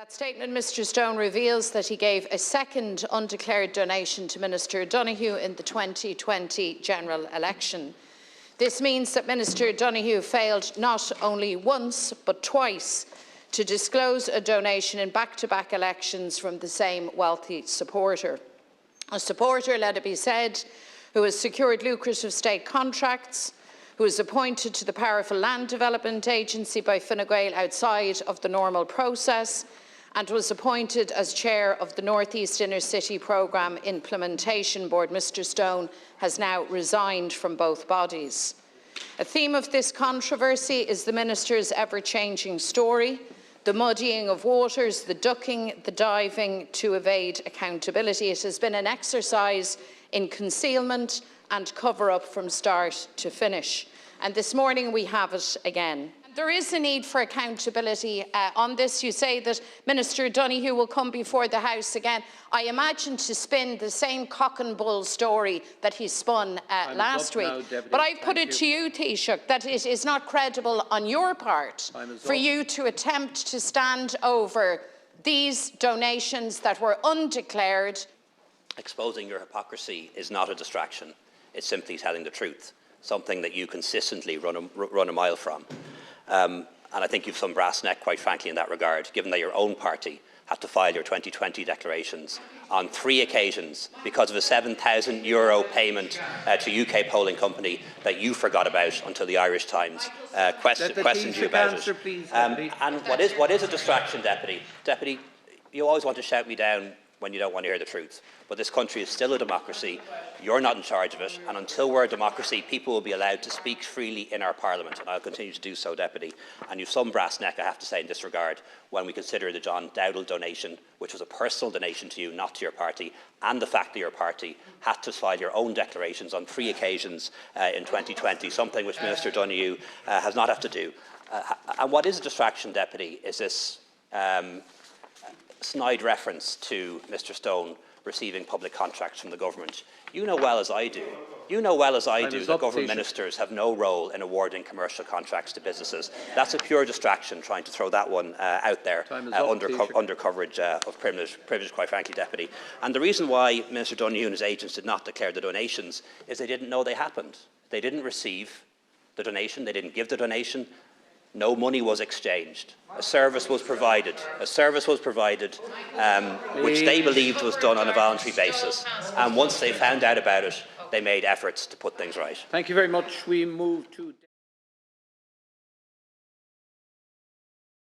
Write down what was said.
That statement, Mr Stone, reveals that he gave a second undeclared donation to Minister Donoghue in the 2020 general election. This means that Minister Donoghue failed not only once but twice to disclose a donation in back-to-back elections from the same wealthy supporter. A supporter, let it be said, who has secured lucrative state contracts, who was appointed to the powerful Land Development Agency by Fine Gael outside of the normal process, and was appointed as chair of the North East Inner City Programme Implementation Board. Mr Stone has now resigned from both bodies. A theme of this controversy is the Minister's ever-changing story, the muddying of waters, the ducking, the diving to evade accountability. It has been an exercise in concealment and cover-up from start to finish. And this morning we have it again. There is a need for accountability on this. You say that Minister Donoghue will come before the House again. I imagine to spin the same cock and bull story that he spun last week. But I put it to you, Taoiseach, that it is not credible on your part for you to attempt to stand over these donations that were undeclared. Exposing your hypocrisy is not a distraction. It's simply telling the truth, something that you consistently run a mile from. And I think you've some brass neck, quite frankly, in that regard, given that your own party had to file your 2020 declarations on 3 occasions because of a €7,000 payment to UK polling company that you forgot about until the Irish Times questioned you about it. And what is a distraction, Deputy? Deputy, you always want to shout me down when you don't want to hear the truth. But this country is still a democracy. You're not in charge of it. And until we're a democracy, people will be allowed to speak freely in our Parliament. And I'll continue to do so, Deputy. And you've some brass neck, I have to say, in this regard, when we consider the John Dowdall donation, which was a personal donation to you, not to your party, and the fact that your party had to file your own declarations on 3 occasions in 2020, something which Minister Donoghue has not had to do. And what is a distraction, Deputy, is this snide reference to Mr Stone receiving public contracts from the government. You know well as I do that government ministers have no role in awarding commercial contracts to businesses. That's a pure distraction, trying to throw that one out there under coverage of privilege, quite frankly, Deputy. And the reason why Minister Donoghue and his agents did not declare the donations is they didn't know they happened. They didn't receive the donation, they didn't give the donation. No money was exchanged. A service was provided. Which they believed was done on a voluntary basis. And once they found out about it, they made efforts to put things right. Thank you very much. We move to